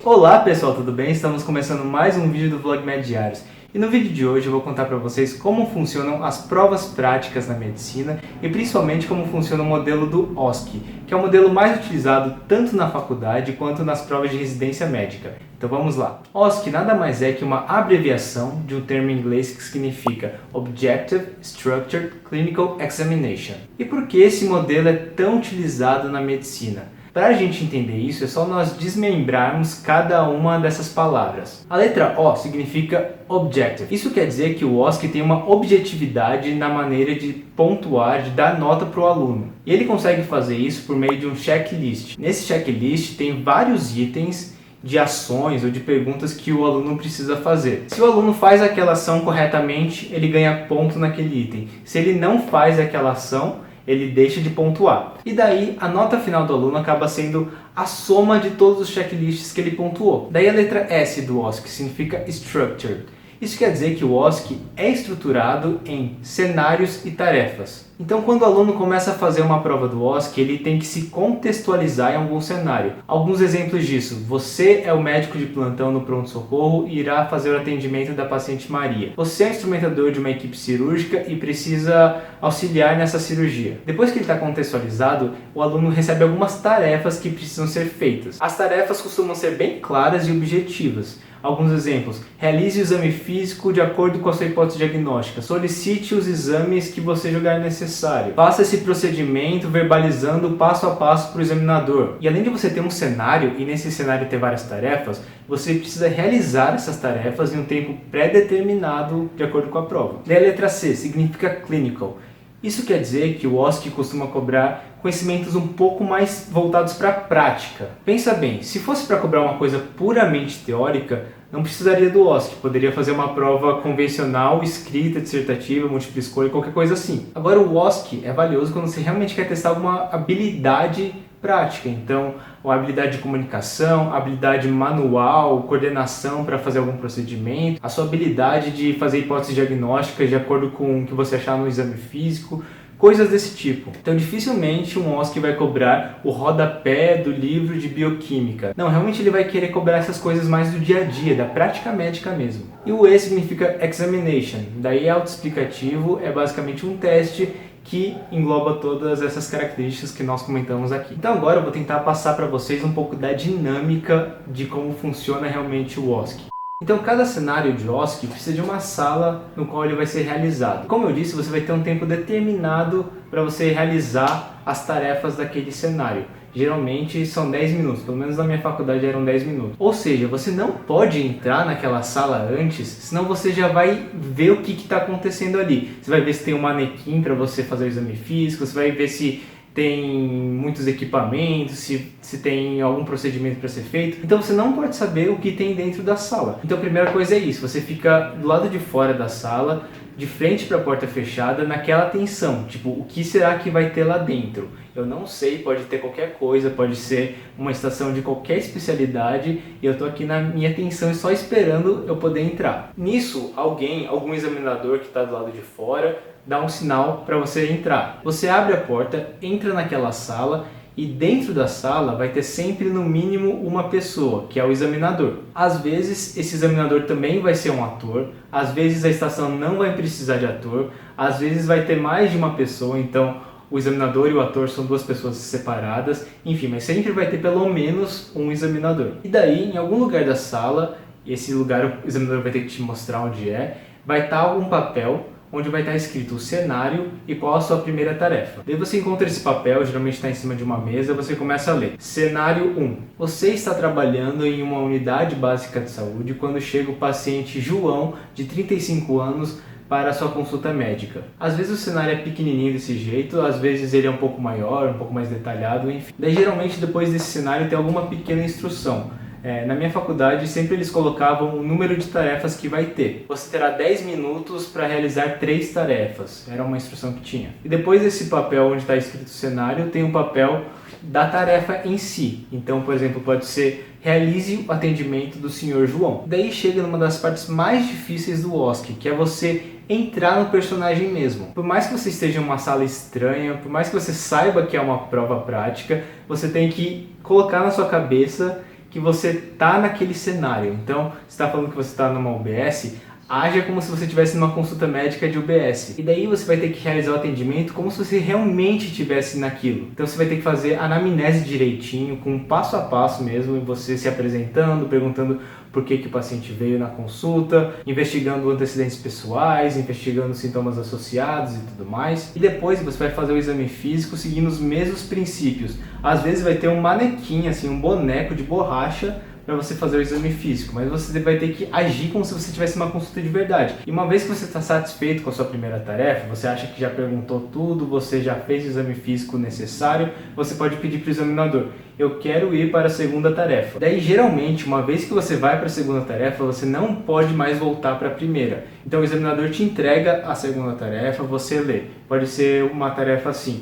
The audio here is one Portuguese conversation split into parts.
Olá pessoal, tudo bem? Estamos começando mais um vídeo do Vlogmed Diários. E no vídeo de hoje eu vou contar para vocês como funcionam as provas práticas na medicina e principalmente como funciona o modelo do OSCE, que é o modelo mais utilizado tanto na faculdade quanto nas provas de residência médica. Então vamos lá. OSCE nada mais é que uma abreviação de um termo em inglês que significa Objective Structured Clinical Examination. E por que esse modelo é tão utilizado na medicina? Para a gente entender isso, é só nós desmembrarmos cada uma dessas palavras. A letra O significa Objective. Isso quer dizer que o OSCE tem uma objetividade na maneira de pontuar, de dar nota para o aluno. E ele consegue fazer isso por meio de um checklist. Nesse checklist tem vários itens de ações ou de perguntas que o aluno precisa fazer. Se o aluno faz aquela ação corretamente, ele ganha ponto naquele item. Se ele não faz aquela ação, ele deixa de pontuar. E daí a nota final do aluno acaba sendo a soma de todos os checklists que ele pontuou. Daí a letra S do OSCE, que significa Structured. Isso quer dizer que o OSCE é estruturado em cenários e tarefas. Então, quando o aluno começa a fazer uma prova do OSCE, ele tem que se contextualizar em algum cenário. Alguns exemplos disso: você é o médico de plantão no pronto-socorro e irá fazer o atendimento da paciente Maria. Você é instrumentador de uma equipe cirúrgica e precisa auxiliar nessa cirurgia. Depois que ele está contextualizado, o aluno recebe algumas tarefas que precisam ser feitas. As tarefas costumam ser bem claras e objetivas. Alguns exemplos: realize o exame físico de acordo com a sua hipótese diagnóstica, solicite os exames que você julgar necessário, faça esse procedimento verbalizando passo a passo para o examinador. E além de você ter um cenário, e nesse cenário ter várias tarefas, você precisa realizar essas tarefas em um tempo pré-determinado de acordo com a prova. Daí a letra C significa Clinical. Isso quer dizer que o OSCE costuma cobrar conhecimentos um pouco mais voltados para a prática. Pensa bem, se fosse para cobrar uma coisa puramente teórica, não precisaria do OSCE, poderia fazer uma prova convencional, escrita, dissertativa, múltipla escolha, qualquer coisa assim. Agora o OSCE é valioso quando você realmente quer testar alguma habilidade prática, então a habilidade de comunicação, a habilidade manual, coordenação para fazer algum procedimento, a sua habilidade de fazer hipóteses diagnósticas de acordo com o que você achar no exame físico, coisas desse tipo. Então dificilmente um OSCE vai cobrar o rodapé do livro de bioquímica. Não, realmente ele vai querer cobrar essas coisas mais do dia a dia, da prática médica mesmo. E o E significa Examination, daí é autoexplicativo, é basicamente um teste que engloba todas essas características que nós comentamos aqui. Então agora eu vou tentar passar para vocês um pouco da dinâmica de como funciona realmente o OSCE. Então cada cenário de OSCE precisa de uma sala no qual ele vai ser realizado. Como eu disse, você vai ter um tempo determinado para você realizar as tarefas daquele cenário. Geralmente são 10 minutos, pelo menos na minha faculdade eram 10 minutos. Ou seja, você não pode entrar naquela sala antes, senão você já vai ver o que está acontecendo ali. Você vai ver se tem um manequim para você fazer o exame físico, você vai ver se tem muitos equipamentos, se tem algum procedimento para ser feito. Então você não pode saber o que tem dentro da sala. Então a primeira coisa é isso, você fica do lado de fora da sala, de frente para a porta fechada, naquela tensão, tipo, o que será que vai ter lá dentro? Eu não sei, pode ter qualquer coisa, pode ser uma estação de qualquer especialidade e eu tô aqui na minha tensão e só esperando eu poder entrar. Nisso, algum examinador que está do lado de fora, dá um sinal para você entrar. Você abre a porta, entra naquela sala e dentro da sala vai ter sempre no mínimo uma pessoa, que é o examinador. Às vezes esse examinador também vai ser um ator, às vezes a estação não vai precisar de ator, às vezes vai ter mais de uma pessoa, então o examinador e o ator são duas pessoas separadas, enfim, mas sempre vai ter pelo menos um examinador. E daí, em algum lugar da sala, esse lugar o examinador vai ter que te mostrar onde é, vai estar algum papel onde vai estar escrito o cenário e qual a sua primeira tarefa. Daí você encontra esse papel, geralmente está em cima de uma mesa, você começa a ler. Cenário 1. Você está trabalhando em uma unidade básica de saúde quando chega o paciente João, de 35 anos, para a sua consulta médica. Às vezes o cenário é pequenininho desse jeito, às vezes ele é um pouco maior, um pouco mais detalhado, enfim. Daí geralmente depois desse cenário tem alguma pequena instrução. Na minha faculdade sempre eles colocavam o número de tarefas que vai ter. Você terá 10 minutos para realizar 3 tarefas, era uma instrução que tinha. E depois desse papel onde está escrito cenário, tem um papel da tarefa em si. Então, por exemplo, pode ser realize o atendimento do Sr. João. Daí chega numa das partes mais difíceis do OSCE, que é você entrar no personagem mesmo. Por mais que você esteja em uma sala estranha, por mais que você saiba que é uma prova prática, você tem que colocar na sua cabeça que você está naquele cenário. Então, você está falando que você está numa UBS, haja como se você estivesse numa consulta médica de UBS. E daí você vai ter que realizar o atendimento como se você realmente estivesse naquilo. Então você vai ter que fazer a anamnese direitinho, com passo a passo mesmo, você se apresentando, perguntando por que o paciente veio na consulta, investigando antecedentes pessoais, investigando sintomas associados e tudo mais. E depois você vai fazer o exame físico seguindo os mesmos princípios. Às vezes vai ter um manequim, assim, um boneco de borracha para você fazer o exame físico, mas você vai ter que agir como se você tivesse uma consulta de verdade. E uma vez que você está satisfeito com a sua primeira tarefa, você acha que já perguntou tudo, você já fez o exame físico necessário, você pode pedir para o examinador: eu quero ir para a segunda tarefa. Daí, geralmente, uma vez que você vai para a segunda tarefa, você não pode mais voltar para a primeira. Então o examinador te entrega a segunda tarefa, você lê. Pode ser uma tarefa assim: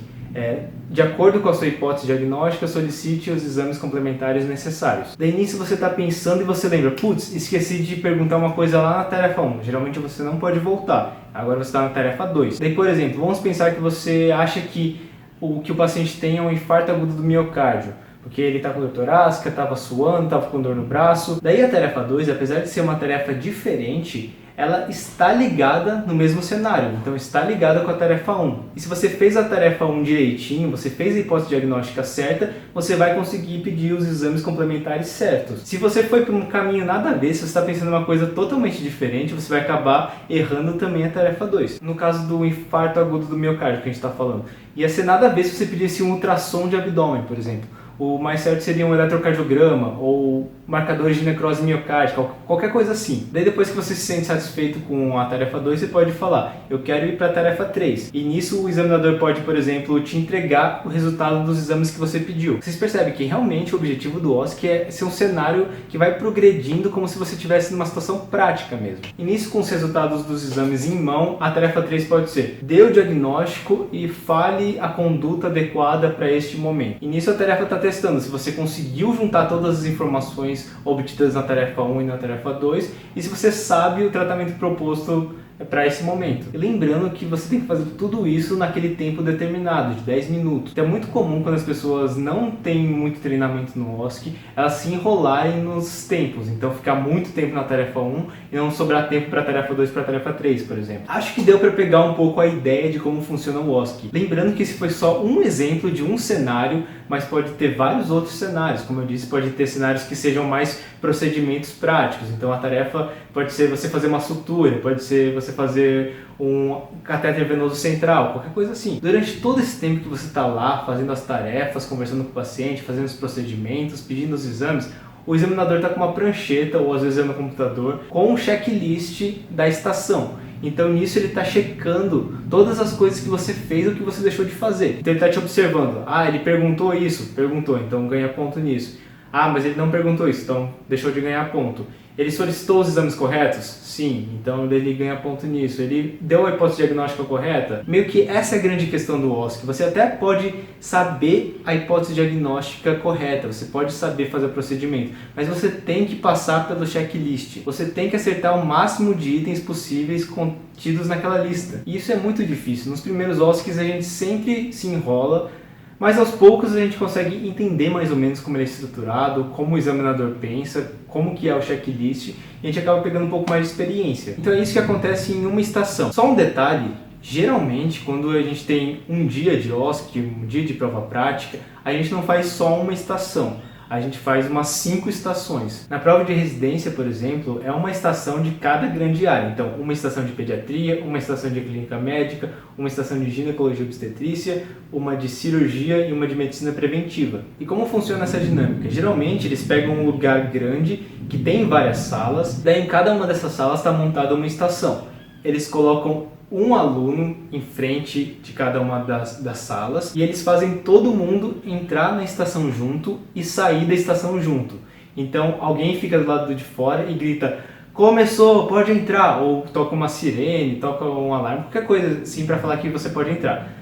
de acordo com a sua hipótese diagnóstica, solicite os exames complementares necessários. Daí nisso você está pensando e você lembra: putz, esqueci de perguntar uma coisa lá na tarefa 1. Geralmente você não pode voltar. Agora você está na tarefa 2. Daí, por exemplo, vamos pensar que você acha que o paciente tem é um infarto agudo do miocárdio, porque ele está com dor torácica, estava suando, estava com dor no braço. Daí a tarefa 2, apesar de ser uma tarefa diferente, ela está ligada no mesmo cenário, então está ligada com a tarefa 1. E se você fez a tarefa 1 direitinho, você fez a hipótese diagnóstica certa, você vai conseguir pedir os exames complementares certos. Se você foi por um caminho nada a ver, se você está pensando em uma coisa totalmente diferente, você vai acabar errando também a tarefa 2. No caso do infarto agudo do miocárdio que a gente está falando, ia ser nada a ver se você pedisse um ultrassom de abdômen, por exemplo. O mais certo seria um eletrocardiograma ou marcadores de necrose miocárdica, qualquer coisa assim. Daí depois que você se sente satisfeito com a tarefa 2, você pode falar: eu quero ir para a tarefa 3. E nisso o examinador pode, por exemplo, te entregar o resultado dos exames que você pediu. Vocês percebem que realmente o objetivo do OSCE é ser um cenário que vai progredindo como se você estivesse numa situação prática mesmo. E nisso, com os resultados dos exames em mão, a tarefa 3 pode ser: dê o diagnóstico e fale a conduta adequada para este momento. E nisso a tarefa está testando se você conseguiu juntar todas as informações obtidas na tarefa 1 e na tarefa 2 e se você sabe o tratamento proposto para esse momento. E lembrando que você tem que fazer tudo isso naquele tempo determinado, de 10 minutos. Então é muito comum quando as pessoas não têm muito treinamento no OSCE, elas se enrolarem nos tempos. Então ficar muito tempo na tarefa 1 e não sobrar tempo para a tarefa 2 e para a tarefa 3, por exemplo. Acho que deu para pegar um pouco a ideia de como funciona o OSCE. Lembrando que esse foi só um exemplo de um cenário, mas pode ter vários outros cenários. Como eu disse, pode ter cenários que sejam mais procedimentos práticos. Então a tarefa pode ser você fazer uma sutura, pode ser você fazer um catéter venoso central, qualquer coisa assim. Durante todo esse tempo que você está lá fazendo as tarefas, conversando com o paciente, fazendo os procedimentos, pedindo os exames, o examinador está com uma prancheta, ou às vezes é no computador, com um checklist da estação. Então nisso ele está checando todas as coisas que você fez ou que você deixou de fazer. Então ele está te observando: ah, ele perguntou isso, perguntou, então ganha ponto nisso. Ah, mas ele não perguntou isso, então deixou de ganhar ponto. Ele solicitou os exames corretos? Sim, então ele ganha ponto nisso. Ele deu a hipótese diagnóstica correta? Meio que essa é a grande questão do OSCE. Você até pode saber a hipótese diagnóstica correta, você pode saber fazer o procedimento, mas você tem que passar pelo checklist. Você tem que acertar o máximo de itens possíveis contidos naquela lista. E isso é muito difícil. Nos primeiros OSCEs a gente sempre se enrola, mas aos poucos a gente consegue entender mais ou menos como ele é estruturado, como o examinador pensa, como que é o checklist, e a gente acaba pegando um pouco mais de experiência. Então é isso que acontece em uma estação. Só um detalhe: geralmente quando a gente tem um dia de OSCE, um dia de prova prática, a gente não faz só uma estação. A gente faz umas 5 estações. Na prova de residência, por exemplo, é uma estação de cada grande área. Então, uma estação de pediatria, uma estação de clínica médica, uma estação de ginecologia e obstetrícia, uma de cirurgia e uma de medicina preventiva. E como funciona essa dinâmica? Geralmente, eles pegam um lugar grande que tem várias salas, daí em cada uma dessas salas está montada uma estação. Eles colocam um aluno em frente de cada uma das salas e eles fazem todo mundo entrar na estação junto e sair da estação junto. Então alguém fica do lado de fora e grita: começou, pode entrar, ou toca uma sirene, toca um alarme, qualquer coisa assim para falar que você pode entrar.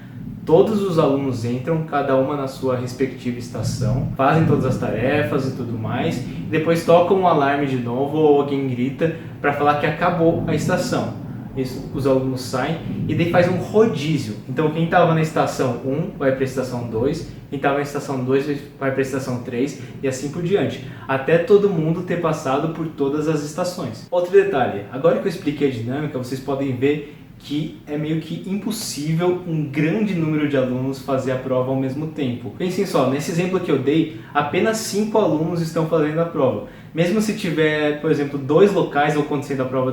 Todos os alunos entram, cada uma na sua respectiva estação, fazem todas as tarefas e tudo mais, e depois tocam um alarme de novo ou alguém grita para falar que acabou a estação. Isso, os alunos saem e daí faz um rodízio. Então quem estava na estação 1 vai para a estação 2, quem estava na estação 2 vai para a estação 3 e assim por diante, até todo mundo ter passado por todas as estações. Outro detalhe, agora que eu expliquei a dinâmica, vocês podem ver que é meio que impossível um grande número de alunos fazer a prova ao mesmo tempo. Pensem só, nesse exemplo que eu dei, apenas 5 alunos estão fazendo a prova. Mesmo se tiver, por exemplo, 2 locais acontecendo a prova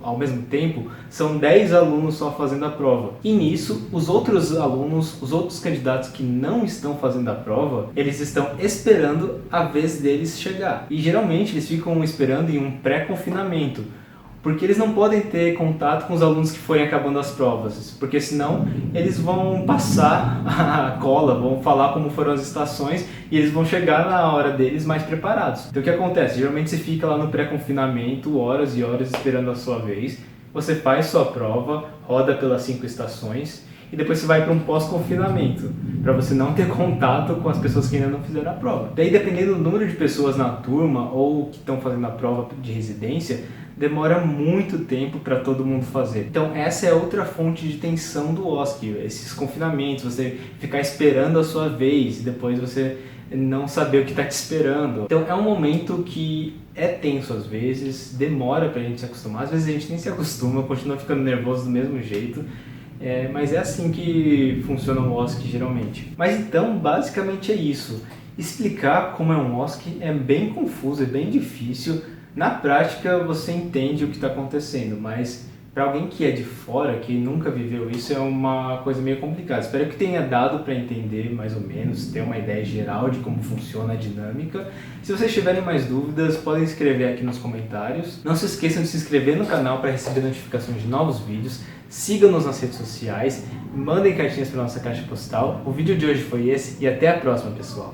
ao mesmo tempo, são 10 alunos só fazendo a prova. E nisso, os outros alunos, os outros candidatos que não estão fazendo a prova, eles estão esperando a vez deles chegar. E geralmente eles ficam esperando em um pré-confinamento, porque eles não podem ter contato com os alunos que forem acabando as provas, porque senão eles vão passar a cola, vão falar como foram as estações e eles vão chegar na hora deles mais preparados. Então o que acontece? Geralmente você fica lá no pré-confinamento horas e horas esperando a sua vez, você faz sua prova, roda pelas 5 estações e depois você vai para um pós-confinamento, para você não ter contato com as pessoas que ainda não fizeram a prova. Daí, dependendo do número de pessoas na turma ou que estão fazendo a prova de residência, demora muito tempo para todo mundo fazer. Então essa é outra fonte de tensão do OSCE, esses confinamentos, você ficar esperando a sua vez e depois você não saber o que está te esperando. Então é um momento que é tenso às vezes, demora para a gente se acostumar, às vezes a gente nem se acostuma, continua ficando nervoso do mesmo jeito. Mas é assim que funciona o OSCE geralmente. Mas então, basicamente é isso. Explicar como é um OSCE é bem confuso, é bem difícil. Na prática você entende o que está acontecendo, mas para alguém que é de fora, que nunca viveu isso, é uma coisa meio complicada. Espero que tenha dado para entender mais ou menos, ter uma ideia geral de como funciona a dinâmica. Se vocês tiverem mais dúvidas, podem escrever aqui nos comentários. Não se esqueçam de se inscrever no canal para receber notificações de novos vídeos. Sigam-nos nas redes sociais, mandem cartinhas para nossa caixa postal. O vídeo de hoje foi esse e até a próxima, pessoal!